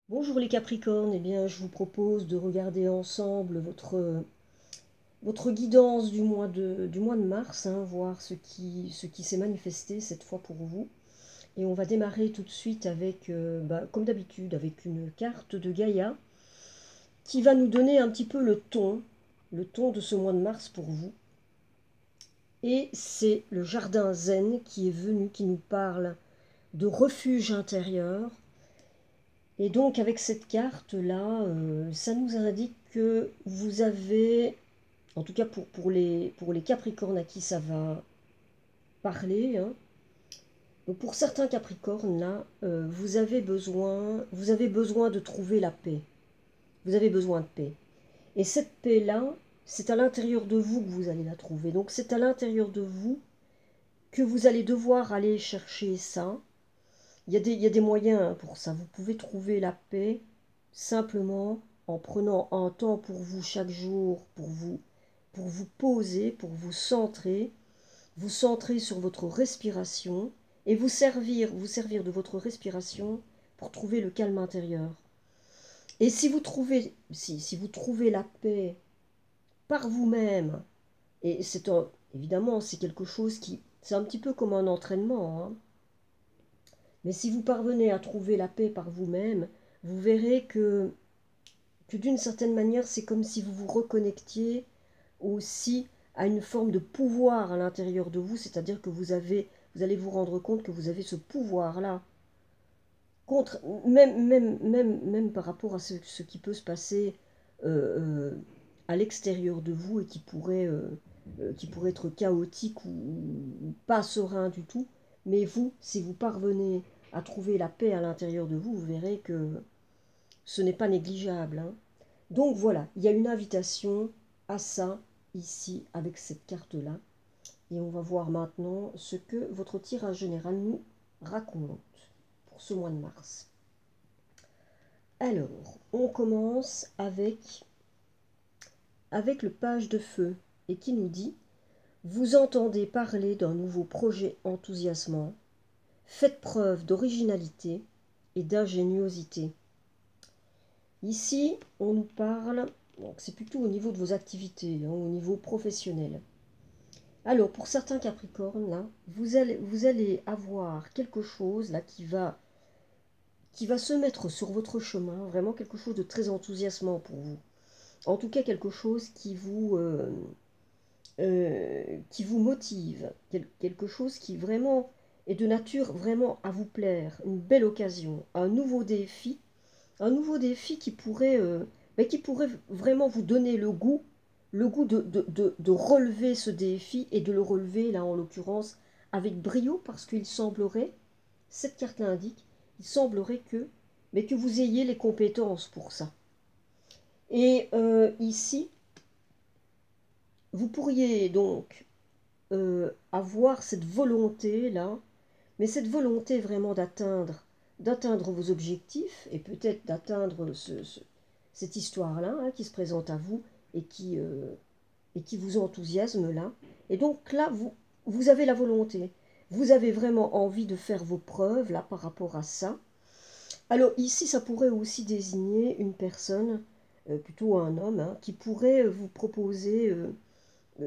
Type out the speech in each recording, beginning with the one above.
Bonjour les Capricornes, eh bien je vous propose de regarder ensemble votre guidance du mois de mars, hein, voir ce qui s'est manifesté cette fois pour vous. Et on va démarrer tout de suite avec, comme d'habitude, avec une carte de Gaïa qui va nous donner un petit peu le ton de ce mois de mars pour vous. Et c'est le jardin zen qui est venu, qui nous parle de refuge intérieur. Et donc avec cette carte-là, ça nous indique que vous avez, en tout cas pour les Capricornes à qui ça va parler, hein, donc pour certains Capricornes, là, vous avez besoin de trouver la paix. Vous avez besoin de paix. Et cette paix-là, c'est à l'intérieur de vous que vous allez la trouver. Donc c'est à l'intérieur de vous que vous allez devoir aller chercher ça. Il y a des moyens, hein, pour ça. Vous pouvez trouver la paix simplement en prenant un temps pour vous chaque jour, pour vous poser, pour vous centrer sur votre respiration et vous servir de votre respiration pour trouver le calme intérieur. Et si vous trouvez la paix par vous-même, et évidemment, c'est quelque chose c'est un petit peu comme un entraînement, hein. Mais si vous parvenez à trouver la paix par vous-même, vous verrez que d'une certaine manière, c'est comme si vous vous reconnectiez aussi à une forme de pouvoir à l'intérieur de vous, c'est-à-dire que vous allez vous rendre compte que vous avez ce pouvoir-là, contre, même par rapport à ce qui peut se passer euh, à l'extérieur de vous et qui pourrait être chaotique ou pas serein du tout. Mais vous, si vous parvenez à trouver la paix à l'intérieur de vous, vous verrez que ce n'est pas négligeable, hein. Donc voilà, il y a une invitation à ça ici avec cette carte-là. Et on va voir maintenant ce que votre tirage général nous raconte pour ce mois de mars. Alors, on commence avec le page de feu et qui nous dit: vous entendez parler d'un nouveau projet enthousiasmant. Faites preuve d'originalité et d'ingéniosité. Ici, on nous parle, donc c'est plutôt au niveau de vos activités, hein, au niveau professionnel. Alors, pour certains Capricornes, là, vous allez avoir quelque chose là qui va se mettre sur votre chemin, vraiment quelque chose de très enthousiasmant pour vous. En tout cas, quelque chose qui vous motive, quelque chose qui vraiment est de nature vraiment à vous plaire, une belle occasion, un nouveau défi qui pourrait vraiment vous donner le goût de relever ce défi et de le relever, là en l'occurrence, avec brio, parce qu'il semblerait, cette carte l'indique, il semblerait que vous ayez les compétences pour ça. Et ici, vous pourriez donc avoir cette volonté-là, mais cette volonté vraiment d'atteindre vos objectifs et peut-être d'atteindre cette histoire-là, hein, qui se présente à vous et qui vous enthousiasme là. Et donc là, vous avez la volonté. Vous avez vraiment envie de faire vos preuves là par rapport à ça. Alors ici, ça pourrait aussi désigner une personne, plutôt un homme, hein, qui pourrait vous proposer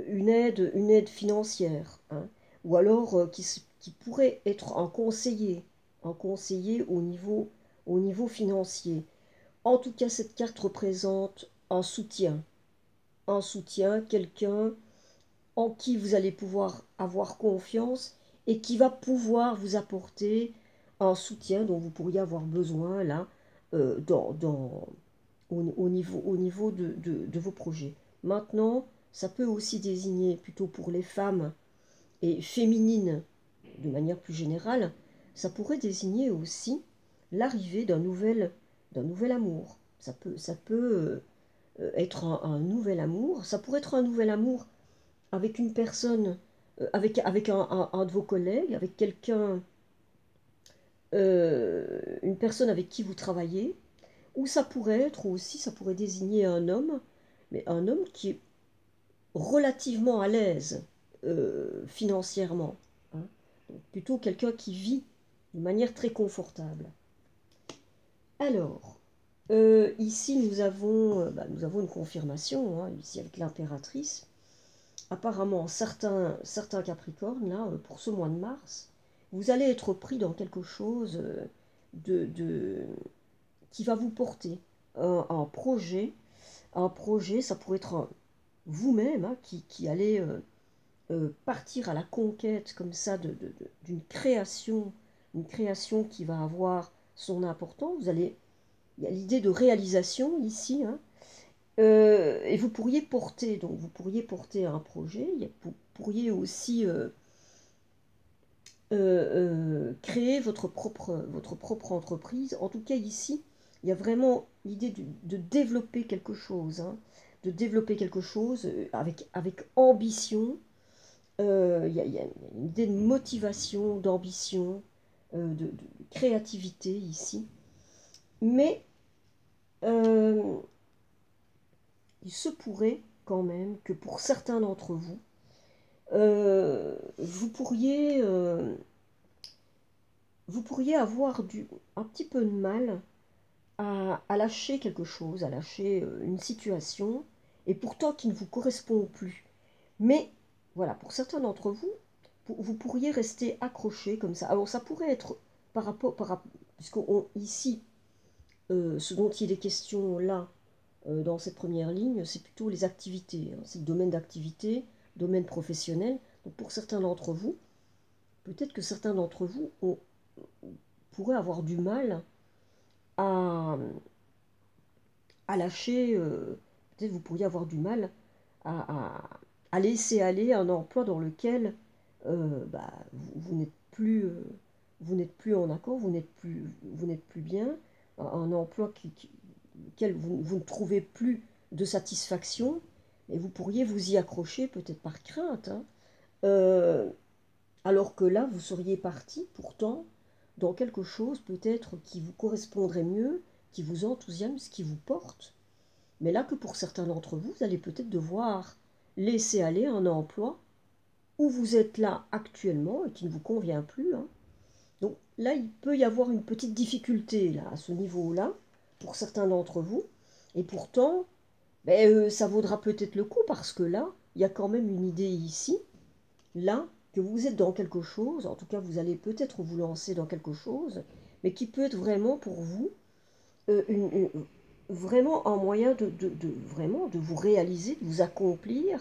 une aide financière, hein, ou alors qui pourrait être un conseiller au niveau financier. En tout cas, cette carte représente un soutien, quelqu'un en qui vous allez pouvoir avoir confiance et qui va pouvoir vous apporter un soutien dont vous pourriez avoir besoin là, au niveau de vos projets. Maintenant, ça peut aussi désigner, plutôt pour les femmes et féminines de manière plus générale, ça pourrait désigner aussi l'arrivée d'un nouvel amour. Ça peut être un nouvel amour. Ça pourrait être un nouvel amour avec une personne, avec un de vos collègues, avec quelqu'un, une personne avec qui vous travaillez. Ou ça pourrait être aussi, ça pourrait désigner un homme, mais un homme qui est relativement à l'aise financièrement, hein. Donc, plutôt quelqu'un qui vit de manière très confortable. Alors, Ici, nous avons une confirmation, hein, ici avec l'impératrice. Apparemment, certains Capricornes, là, pour ce mois de mars, vous allez être pris dans quelque chose qui va vous porter un projet. Un projet, ça pourrait être vous-même, hein, qui allez partir à la conquête comme ça d'une création, une création qui va avoir son importance. Il y a l'idée de réalisation ici, hein, et vous pourriez porter un projet, vous pourriez aussi créer votre propre entreprise. En tout cas, ici, il y a vraiment l'idée de développer quelque chose, hein, de développer quelque chose avec ambition. Il y a une idée de motivation, d'ambition, de créativité ici. Mais il se pourrait quand même que pour certains d'entre vous, vous pourriez avoir un petit peu de mal à lâcher quelque chose, à lâcher une situation, et pourtant qui ne vous correspond plus. Mais voilà, pour certains d'entre vous, vous pourriez rester accroché comme ça. Alors ça pourrait être puisque ici, ce dont il est question là, dans cette première ligne, c'est plutôt les activités, hein. C'est le domaine d'activité, domaine professionnel. Donc pour certains d'entre vous, peut-être que certains d'entre vous pourraient avoir du mal à, à lâcher, peut-être vous pourriez avoir du mal à laisser aller un emploi dans lequel vous n'êtes plus, vous n'êtes plus en accord, vous n'êtes plus bien, un emploi auquel vous ne trouvez plus de satisfaction, et vous pourriez vous y accrocher peut-être par crainte, hein. Euh, Alors que là, vous seriez parti pourtant dans quelque chose peut-être qui vous correspondrait mieux, qui vous enthousiasme, qui vous porte. Mais là que pour certains d'entre vous, vous allez peut-être devoir laisser aller un emploi où vous êtes là actuellement et qui ne vous convient plus, hein. Donc là, il peut y avoir une petite difficulté là, à ce niveau-là, pour certains d'entre vous. Et pourtant, ça vaudra peut-être le coup parce que là, il y a quand même une idée ici, là, que vous êtes dans quelque chose, en tout cas vous allez peut-être vous lancer dans quelque chose, mais qui peut être vraiment pour vous vraiment un moyen vraiment de vous réaliser, de vous accomplir.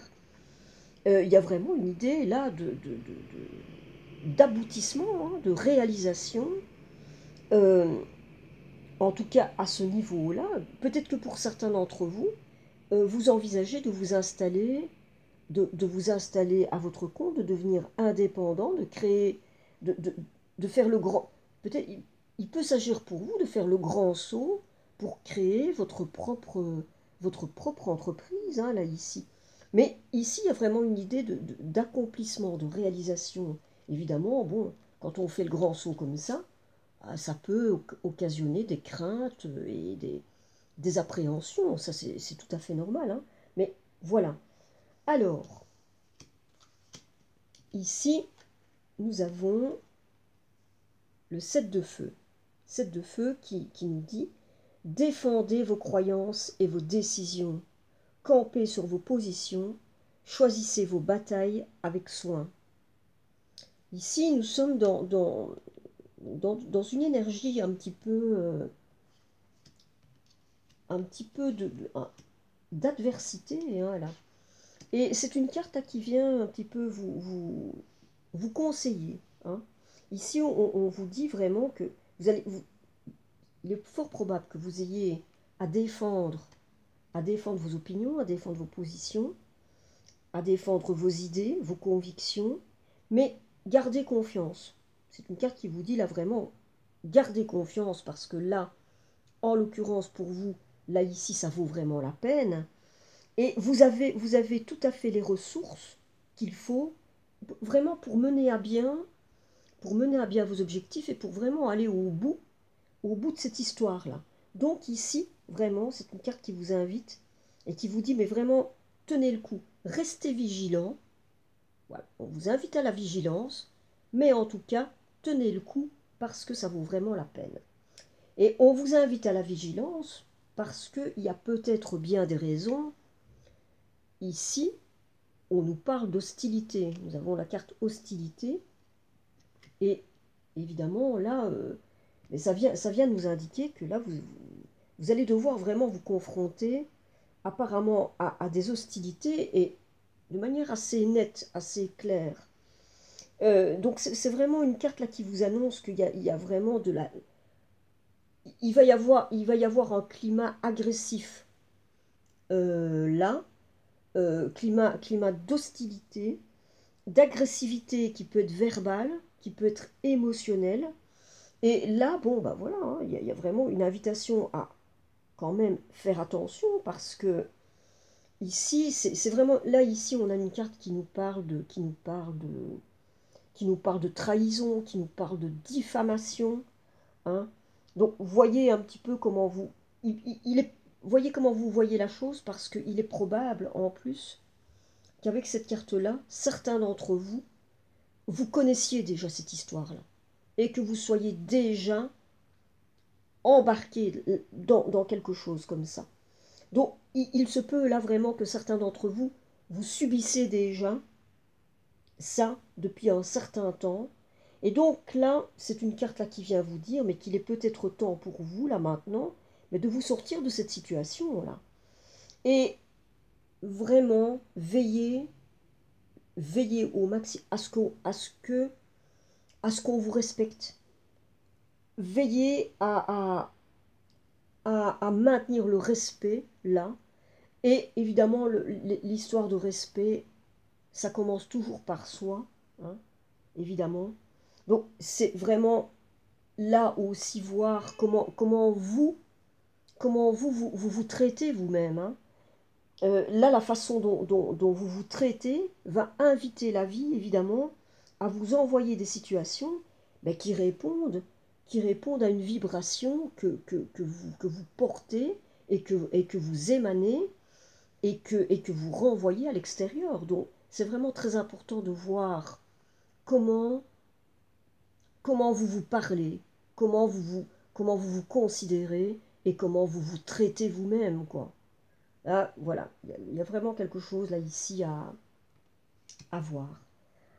Il y a vraiment une idée là d'aboutissement, hein, de réalisation. Euh, En tout cas, à ce niveau-là, peut-être que pour certains d'entre vous, vous envisagez de vous installer à votre compte, de devenir indépendant, de créer, de faire le grand. Peut-être, il peut s'agir pour vous de faire le grand saut pour créer votre propre entreprise, hein, là, ici. Mais ici, il y a vraiment une idée d'accomplissement, de réalisation. Évidemment, bon, quand on fait le grand saut comme ça peut occasionner des craintes et des appréhensions. Ça, c'est tout à fait normal, hein. Mais voilà. Alors, ici, nous avons le 7 de feu. 7 de feu qui nous dit « Défendez vos croyances et vos décisions. Campez sur vos positions. Choisissez vos batailles avec soin. » Ici, nous sommes dans une énergie un petit peu d'adversité, hein, là. Et c'est une carte là, qui vient un petit peu vous conseiller, hein. Ici, on vous dit vraiment que il est fort probable que vous ayez à défendre vos opinions, à défendre vos positions, à défendre vos idées, vos convictions, mais gardez confiance. C'est une carte qui vous dit là vraiment, gardez confiance parce que là, en l'occurrence pour vous, là ici, ça vaut vraiment la peine. Et vous avez tout à fait les ressources qu'il faut vraiment pour mener à bien vos objectifs et pour vraiment aller au bout de cette histoire-là. Donc ici, vraiment, c'est une carte qui vous invite et qui vous dit, mais vraiment, tenez le coup, restez vigilant. Voilà, on vous invite à la vigilance, mais en tout cas, tenez le coup parce que ça vaut vraiment la peine. Et on vous invite à la vigilance parce qu'il y a peut-être bien des raisons. Ici, on nous parle d'hostilité. Nous avons la carte hostilité. Et évidemment, là, mais ça vient nous indiquer que là, vous allez devoir vraiment vous confronter apparemment à des hostilités et de manière assez nette, assez claire. Donc c'est vraiment une carte là qui vous annonce qu'il y a vraiment de la... Il va y avoir un climat agressif là, climat d'hostilité, d'agressivité qui peut être verbale, qui peut être émotionnelle. Et là, bon, bah voilà, hein, il y a vraiment une invitation à quand même faire attention parce que ici, c'est vraiment... Là, ici, on a une carte qui nous parle de trahison, qui nous parle de diffamation. Hein. Donc, voyez un petit peu comment vous... voyez comment vous voyez la chose parce qu'il est probable, en plus, qu'avec cette carte-là, certains d'entre vous, vous connaissiez déjà cette histoire-là et que vous soyez déjà embarqué dans quelque chose comme ça. Donc, il se peut là vraiment que certains d'entre vous, vous subissez déjà ça depuis un certain temps. Et donc là, c'est une carte là qui vient vous dire, mais qu'il est peut-être temps pour vous, là maintenant, mais de vous sortir de cette situation-là. Et vraiment, veillez au maximum à ce qu'on vous respecte. Veillez à maintenir le respect là. Et évidemment, l'histoire de respect, ça commence toujours par soi, hein, évidemment. Donc, c'est vraiment là aussi voir comment vous traitez vous-même. Hein. Là, la façon dont vous vous traitez va inviter la vie, évidemment, à vous envoyer des situations ben, qui répondent à une vibration que vous portez et que vous émanez et que vous renvoyez à l'extérieur. Donc, c'est vraiment très important de voir comment vous vous parlez, comment vous considérez et comment vous vous traitez vous-même, quoi. Là, voilà, il y a vraiment quelque chose là ici à voir.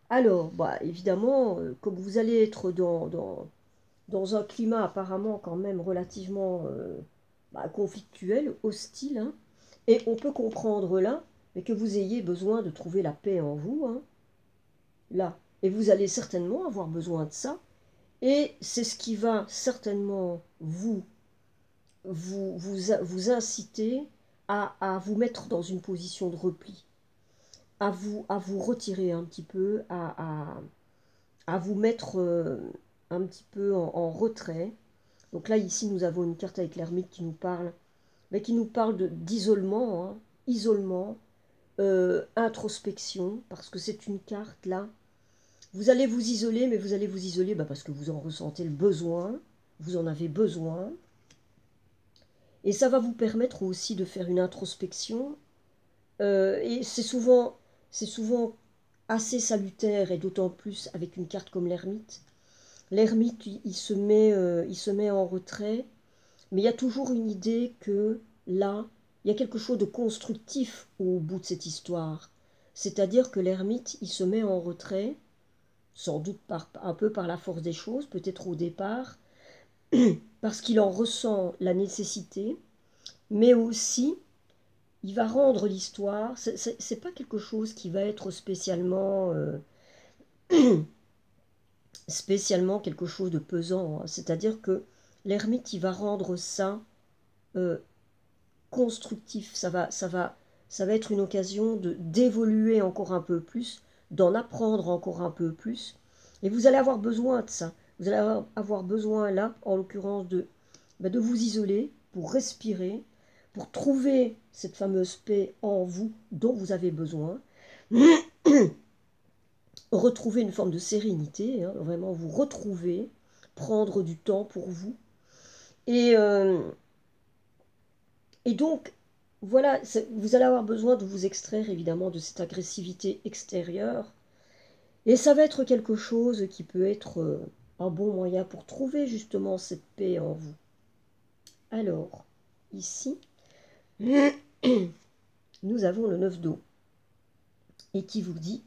Alors, bah, évidemment, comme vous allez être dans un climat apparemment quand même relativement conflictuel, hostile, hein, et on peut comprendre là mais que vous ayez besoin de trouver la paix en vous, hein, là. Et vous allez certainement avoir besoin de ça. Et c'est ce qui va certainement vous inciter à vous mettre dans une position de repli, à vous retirer un petit peu, à vous mettre un petit peu en retrait. Donc là, ici, nous avons une carte avec l'ermite qui nous parle, mais qui nous parle d'isolement, hein, isolement, introspection, parce que c'est une carte là. Vous allez vous isoler, mais vous allez vous isoler parce que vous en ressentez le besoin, vous en avez besoin. Et ça va vous permettre aussi de faire une introspection. Et c'est souvent assez salutaire, et d'autant plus avec une carte comme l'ermite. L'ermite, il se met en retrait, mais il y a toujours une idée que là, il y a quelque chose de constructif au bout de cette histoire. C'est-à-dire que l'ermite, il se met en retrait, sans doute un peu par la force des choses, peut-être au départ, parce qu'il en ressent la nécessité, mais aussi il va rendre l'histoire, c'est pas quelque chose qui va être spécialement quelque chose de pesant, hein. C'est-à-dire que l'ermite, il va rendre ça euh, constructif, ça va être une occasion d'évoluer encore un peu plus, d'en apprendre encore un peu plus, et vous allez avoir besoin de ça, vous allez avoir besoin là, en l'occurrence, de vous isoler, pour respirer, pour trouver cette fameuse paix en vous dont vous avez besoin, retrouver une forme de sérénité, hein, vraiment vous retrouver, prendre du temps pour vous. Et donc, voilà, vous allez avoir besoin de vous extraire évidemment de cette agressivité extérieure. Et ça va être quelque chose qui peut être un bon moyen pour trouver justement cette paix en vous. Alors, ici, nous avons le 9 d'eau, et qui vous dit,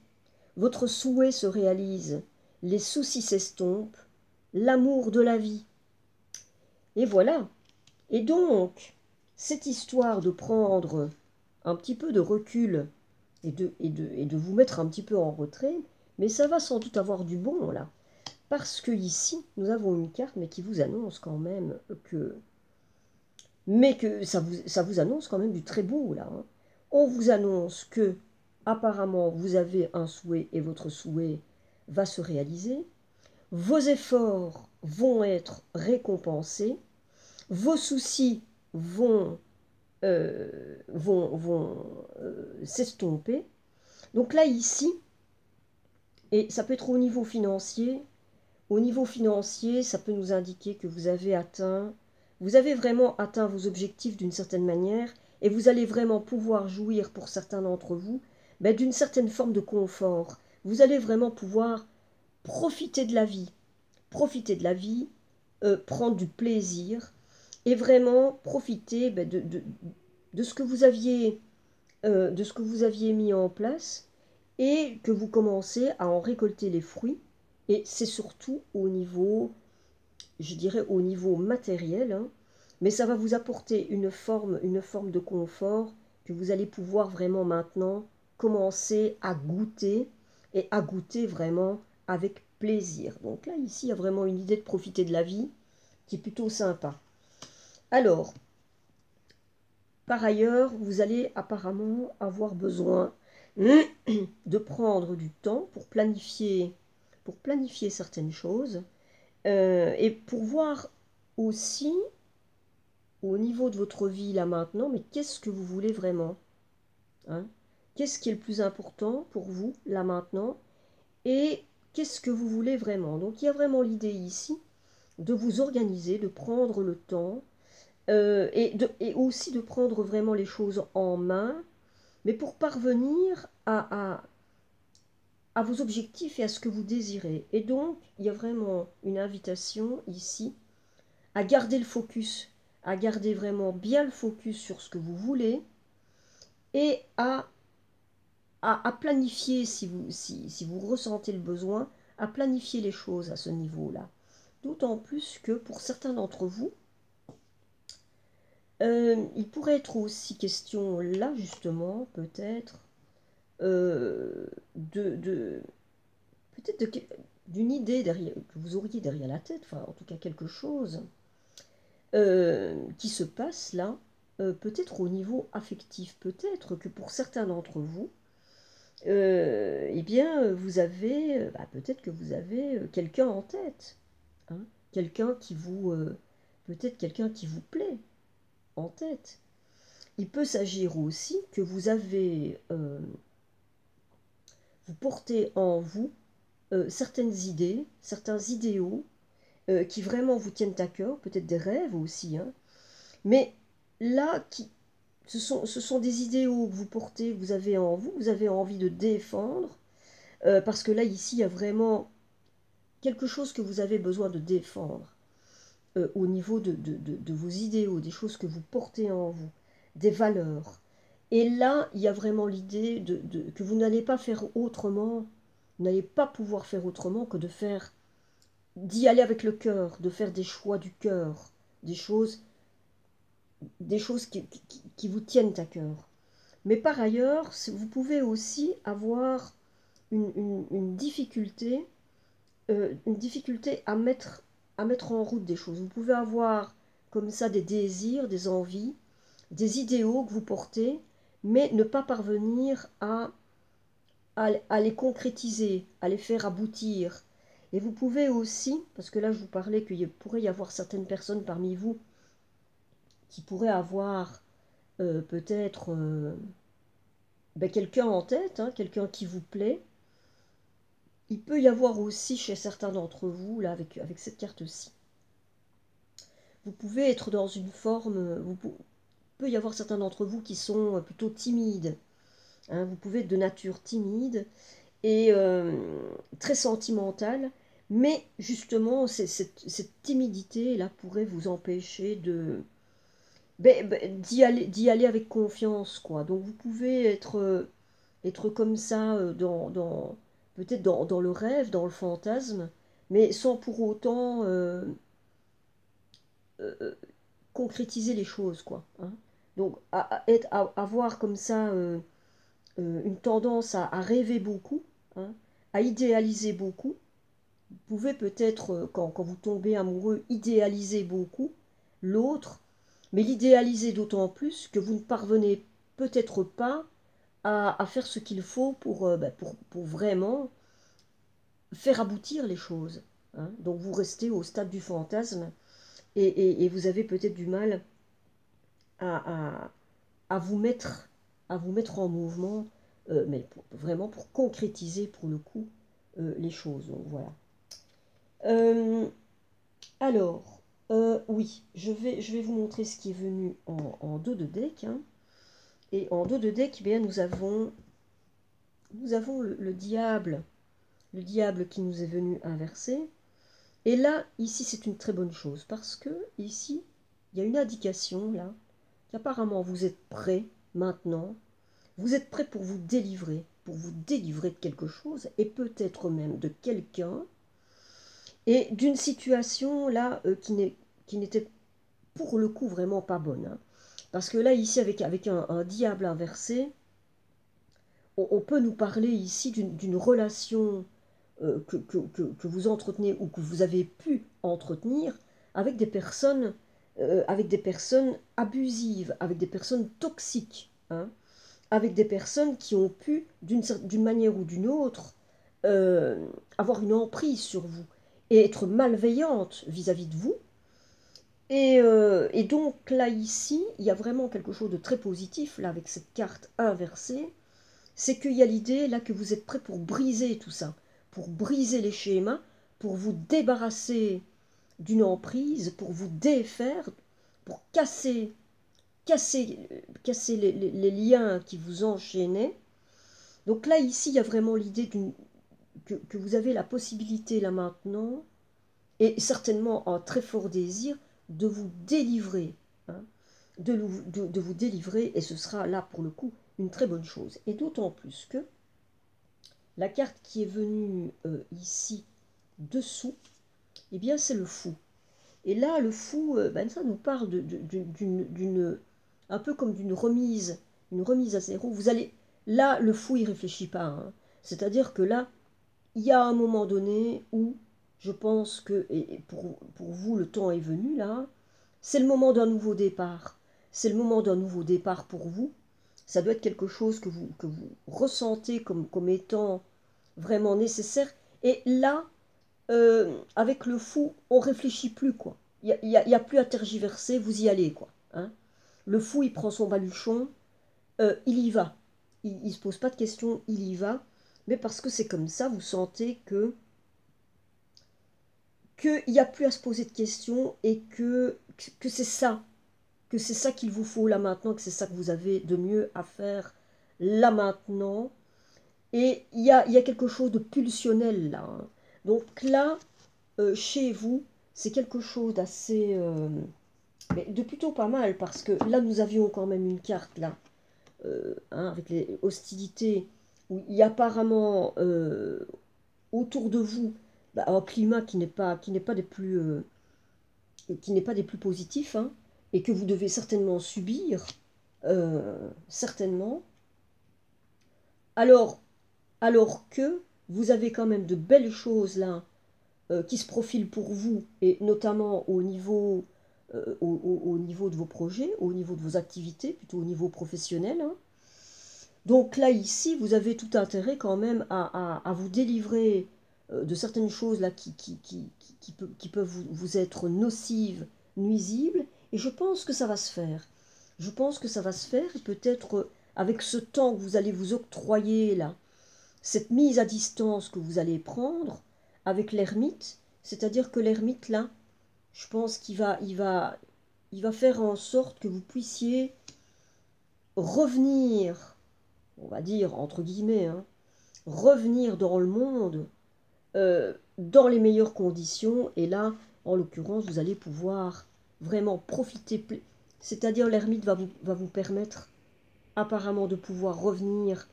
votre souhait se réalise, les soucis s'estompent, l'amour de la vie. Et voilà. Et donc, cette histoire de prendre un petit peu de recul et de vous mettre un petit peu en retrait, mais ça va sans doute avoir du bon, là. Parce que ici, nous avons une carte, mais qui vous annonce quand même que... Mais que ça vous annonce quand même du très beau, là. Hein. On vous annonce que, apparemment, vous avez un souhait et votre souhait va se réaliser. Vos efforts vont être récompensés. Vos soucis vont s'estomper. Donc là, ici, et ça peut être au niveau financier. Au niveau financier, ça peut nous indiquer que vous avez vraiment atteint vos objectifs d'une certaine manière, et vous allez vraiment pouvoir jouir, pour certains d'entre vous, d'une certaine forme de confort. Vous allez vraiment pouvoir profiter de la vie, prendre du plaisir, et vraiment profiter de ce que vous aviez mis en place, et que vous commencez à en récolter les fruits. Et c'est surtout au niveau, je dirais au niveau matériel, hein, mais ça va vous apporter une forme de confort que vous allez pouvoir vraiment maintenant commencer à goûter, et à goûter vraiment avec plaisir. Donc là, ici, il y a vraiment une idée de profiter de la vie qui est plutôt sympa. Alors, par ailleurs, vous allez apparemment avoir besoin de prendre du temps pour planifier certaines choses, et pour voir aussi au niveau de votre vie là maintenant, mais qu'est-ce que vous voulez vraiment, hein? Qu'est-ce qui est le plus important pour vous là maintenant, et qu'est-ce que vous voulez vraiment. Donc il y a vraiment l'idée ici de vous organiser, de prendre le temps, et aussi de prendre vraiment les choses en main, mais pour parvenir à vos objectifs et à ce que vous désirez. Et donc, il y a vraiment une invitation ici à garder le focus, à garder vraiment bien le focus sur ce que vous voulez, et à planifier, si vous ressentez le besoin, à planifier les choses à ce niveau-là. D'autant plus que pour certains d'entre vous, il pourrait être aussi question là, justement, peut-être, de peut-être d'une idée derrière, que vous auriez derrière la tête, enfin en tout cas quelque chose qui se passe là, peut-être au niveau affectif, peut-être que pour certains d'entre vous, eh bien vous avez, peut-être que vous avez quelqu'un en tête, hein, quelqu'un qui vous, peut-être quelqu'un qui vous plaît en tête. Il peut s'agir aussi que vous avez, vous portez en vous certaines idées, certains idéaux qui vraiment vous tiennent à cœur, peut-être des rêves aussi, hein, mais là, ce sont des idéaux que vous portez, que vous avez en vous, vous avez envie de défendre, parce que là, ici, il y a vraiment quelque chose que vous avez besoin de défendre au niveau de vos idéaux, des choses que vous portez en vous, des valeurs. Et là, il y a vraiment l'idée que vous n'allez pas faire autrement, vous n'allez pas pouvoir faire autrement que d'y aller avec le cœur, de faire des choix du cœur, des choses qui vous tiennent à cœur. Mais par ailleurs, vous pouvez aussi avoir une difficulté à mettre en route des choses. Vous pouvez avoir comme ça des désirs, des envies, des idéaux que vous portez, mais ne pas parvenir à les concrétiser, à les faire aboutir. Et vous pouvez aussi, parce que là je vous parlais qu'il pourrait y avoir certaines personnes parmi vous qui pourraient avoir peut-être quelqu'un en tête, hein, quelqu'un qui vous plaît. Il peut y avoir aussi chez certains d'entre vous, là, avec cette carte-ci, vous pouvez être dans une forme, peut y avoir certains d'entre vous qui sont plutôt timides, hein, vous pouvez être de nature timide et très sentimentale, mais justement, cette timidité-là pourrait vous empêcher d'y aller avec confiance, quoi. Donc vous pouvez être comme ça peut-être dans le rêve, dans le fantasme, mais sans pour autant euh, concrétiser les choses, quoi. Hein. Donc avoir comme ça une tendance à rêver beaucoup, hein, à idéaliser beaucoup. Vous pouvez peut-être, quand vous tombez amoureux, idéaliser beaucoup l'autre, mais l'idéaliser d'autant plus que vous ne parvenez peut-être pas à faire ce qu'il faut pour vraiment faire aboutir les choses. Hein. Donc vous restez au stade du fantasme et vous avez peut-être du mal à, à, à vous mettre en mouvement, mais vraiment pour concrétiser pour le coup les choses. Donc voilà. Euh, alors, oui, je vais vous montrer ce qui est venu en dos de deck. Hein. Et en dos de deck, eh bien, nous avons le diable qui nous est venu inversé. Et là, ici, c'est une très bonne chose parce que ici, il y a une indication là qu'apparemment vous êtes prêt maintenant. Vous êtes prêt pour vous délivrer de quelque chose et peut-être même de quelqu'un et d'une situation là qui n'était pour le coup vraiment pas bonne. Hein. Parce que là, ici, avec un diable inversé, on peut nous parler ici d'une relation que vous entretenez ou que vous avez pu entretenir avec des personnes abusives, avec des personnes toxiques, hein, avec des personnes qui ont pu, d'une manière ou d'une autre, avoir une emprise sur vous et être malveillantes vis-à-vis de vous. Et donc là, ici, il y a vraiment quelque chose de très positif, là, avec cette carte inversée, c'est qu'il y a l'idée, là, que vous êtes prêt pour briser tout ça, pour briser les schémas, pour vous débarrasser d'une emprise, pour vous défaire, pour casser les liens qui vous enchaînaient. Donc là, ici, il y a vraiment l'idée que vous avez la possibilité, là maintenant, et certainement un très fort désir, de vous délivrer, hein, de vous délivrer, et ce sera là, pour le coup, une très bonne chose. Et d'autant plus que la carte qui est venue ici, dessous, eh bien, c'est le fou. Et là, le fou, ça nous parle un peu comme une remise à zéro. Vous allez, là, le fou, il réfléchit pas. Hein. C'est-à-dire que là, il y a un moment donné où je pense que, et pour vous, le temps est venu, là, c'est le moment d'un nouveau départ. C'est le moment d'un nouveau départ pour vous. Ça doit être quelque chose que vous ressentez comme étant vraiment nécessaire. Et là, avec le fou, on réfléchit plus, quoi. Il y a plus à tergiverser, vous y allez, quoi. Hein. Le fou, il prend son baluchon, il y va. Il ne se pose pas de questions, il y va. Mais parce que c'est comme ça, vous sentez qu'il n'y a plus à se poser de questions et que c'est ça qu'il vous faut là maintenant, que c'est ça que vous avez de mieux à faire là maintenant. Et il y a quelque chose de pulsionnel là. Hein. Donc là, chez vous, c'est quelque chose d'assez... mais de plutôt pas mal, parce que là, nous avions quand même une carte là, hein, avec les hostilités, où il y a apparemment autour de vous un climat qui n'est pas des plus positifs, hein, et que vous devez certainement subir, certainement. Alors, alors que vous avez quand même de belles choses là qui se profilent pour vous, et notamment au niveau de vos projets, au niveau de vos activités, plutôt au niveau professionnel. Hein. Donc là, ici, vous avez tout intérêt quand même à vous délivrer de certaines choses là qui peuvent vous être nocives, nuisibles, et je pense que ça va se faire. Je pense que ça va se faire, et peut-être avec ce temps que vous allez vous octroyer là, cette mise à distance que vous allez prendre avec l'ermite, c'est-à-dire que l'ermite là, je pense qu'il va faire en sorte que vous puissiez revenir, on va dire entre guillemets, hein, revenir dans le monde dans les meilleures conditions. Et là, en l'occurrence, vous allez pouvoir vraiment C'est-à-dire l'ermite va vous permettre apparemment de pouvoir revenir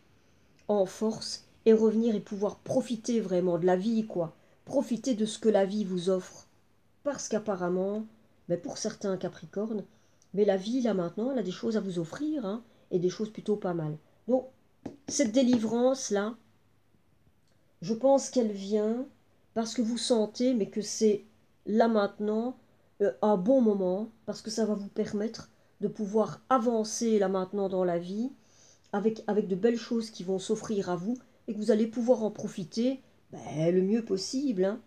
en force et revenir et pouvoir profiter vraiment de la vie, quoi. Profiter de ce que la vie vous offre. Parce qu'apparemment, ben pour certains Capricornes, mais la vie, là maintenant, elle a des choses à vous offrir, hein, et des choses plutôt pas mal. Donc, cette délivrance-là, je pense qu'elle vient parce que vous sentez, mais que c'est là maintenant un bon moment, parce que ça va vous permettre de pouvoir avancer là maintenant dans la vie, avec de belles choses qui vont s'offrir à vous, et que vous allez pouvoir en profiter ben, le mieux possible. Hein.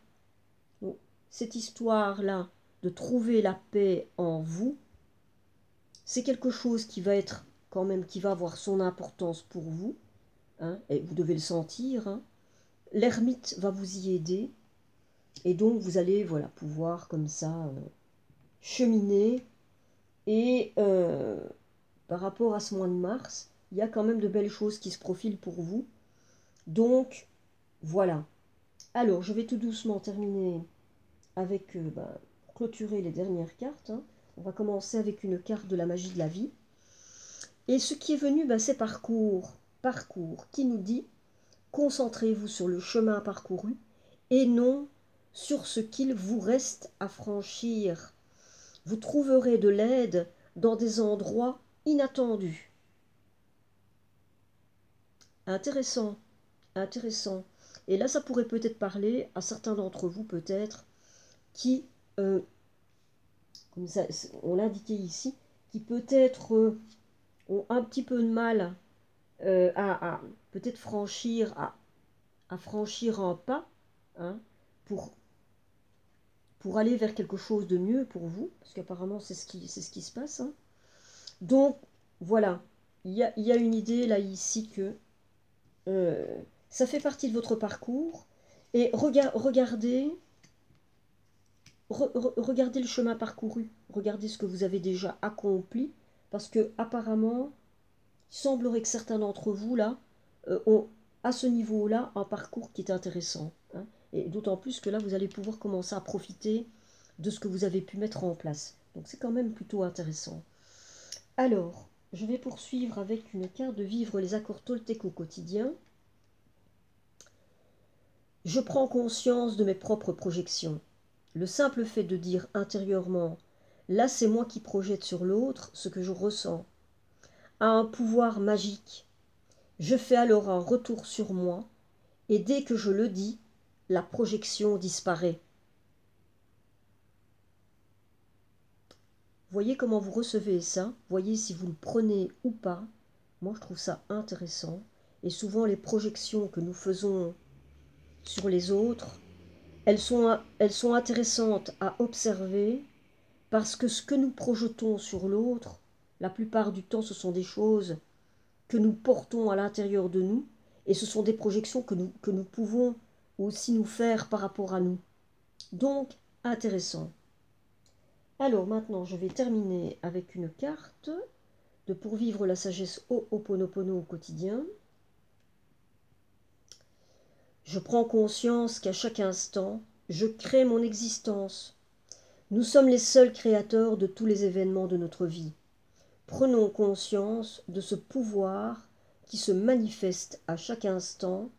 Donc, cette histoire-là de trouver la paix en vous, c'est quelque chose qui va être quand même, qui va avoir son importance pour vous, hein, et vous devez le sentir. Hein. L'ermite va vous y aider, et donc vous allez voilà, pouvoir comme ça cheminer. Et par rapport à ce mois de mars, il y a quand même de belles choses qui se profilent pour vous. Donc, voilà. Alors, je vais tout doucement terminer avec, pour clôturer les dernières cartes. Hein. On va commencer avec une carte de la magie de la vie. Et ce qui est venu, c'est parcours. Parcours qui nous dit, concentrez-vous sur le chemin parcouru et non sur ce qu'il vous reste à franchir. Vous trouverez de l'aide dans des endroits inattendus. Intéressant, intéressant. Et là, ça pourrait peut-être parler à certains d'entre vous, peut-être, qui, comme ça, on l'a indiqué ici, qui peut-être ont un petit peu de mal à peut-être franchir, à franchir un pas, hein, pour aller vers quelque chose de mieux pour vous, parce qu'apparemment c'est ce qui se passe. Hein. Donc, voilà, il y a une idée là ici que ça fait partie de votre parcours, et regardez le chemin parcouru, regardez ce que vous avez déjà accompli, parce que apparemment, il semblerait que certains d'entre vous là ont à ce niveau-là un parcours qui est intéressant. Hein, et d'autant plus que là, vous allez pouvoir commencer à profiter de ce que vous avez pu mettre en place. Donc c'est quand même plutôt intéressant. Alors, je vais poursuivre avec une carte de vivre les accords toltèques au quotidien. Je prends conscience de mes propres projections. Le simple fait de dire intérieurement « là c'est moi qui projette sur l'autre ce que je ressens » a un pouvoir magique. Je fais alors un retour sur moi, et dès que je le dis, la projection disparaît. Voyez comment vous recevez ça, voyez si vous le prenez ou pas. Moi je trouve ça intéressant. Et souvent les projections que nous faisons sur les autres, elles sont intéressantes à observer, parce que ce que nous projetons sur l'autre, la plupart du temps ce sont des choses que nous portons à l'intérieur de nous, et ce sont des projections que nous pouvons aussi nous faire par rapport à nous. Donc, intéressant. Alors maintenant, je vais terminer avec une carte de Pour vivre la sagesse Ho'oponopono au quotidien. Je prends conscience qu'à chaque instant, je crée mon existence. Nous sommes les seuls créateurs de tous les événements de notre vie. Prenons conscience de ce pouvoir qui se manifeste à chaque instant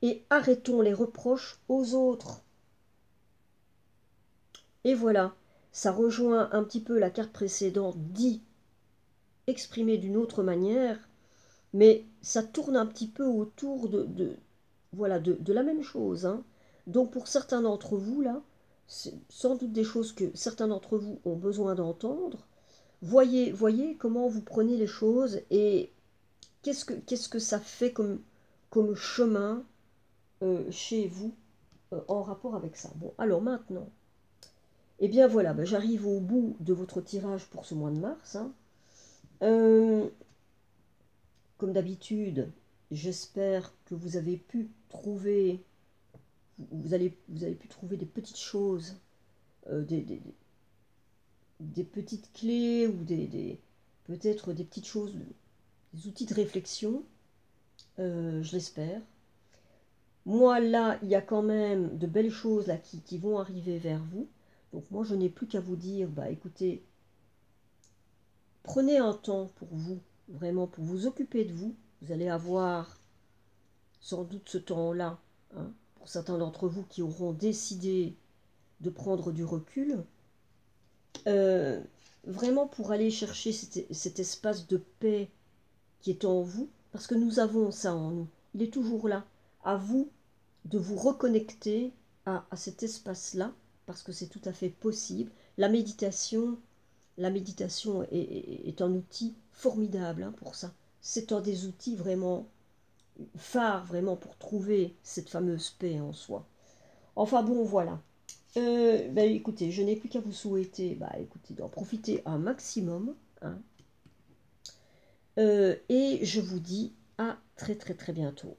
et arrêtons les reproches aux autres. Et voilà, ça rejoint un petit peu la carte précédente, dit, exprimée d'une autre manière, mais ça tourne un petit peu autour voilà, de la même chose. Hein. Donc pour certains d'entre vous, là, c'est sans doute des choses que certains d'entre vous ont besoin d'entendre. Voyez comment vous prenez les choses et qu'est-ce que ça fait comme chemin chez vous en rapport avec ça. Bon, alors maintenant, eh bien voilà, j'arrive au bout de votre tirage pour ce mois de mars. Hein. Comme d'habitude, j'espère que vous avez pu trouver, vous avez pu trouver des petites choses, des petites clés ou peut-être des petites choses, des outils de réflexion, je l'espère. Moi, là, il y a quand même de belles choses là, qui vont arriver vers vous. Donc moi, je n'ai plus qu'à vous dire, écoutez, prenez un temps pour vous, vraiment pour vous occuper de vous. Vous allez avoir sans doute ce temps-là, hein, pour certains d'entre vous qui auront décidé de prendre du recul, vraiment pour aller chercher cet espace de paix qui est en vous, parce que nous avons ça en nous, il est toujours là. À vous de vous reconnecter à cet espace-là, parce que c'est tout à fait possible. La méditation est un outil formidable, hein, pour ça. C'est un des outils vraiment phares, vraiment, pour trouver cette fameuse paix en soi. Enfin bon, voilà. Écoutez, je n'ai plus qu'à vous souhaiter, écoutez, d'en profiter un maximum, hein. Et je vous dis à très très très bientôt.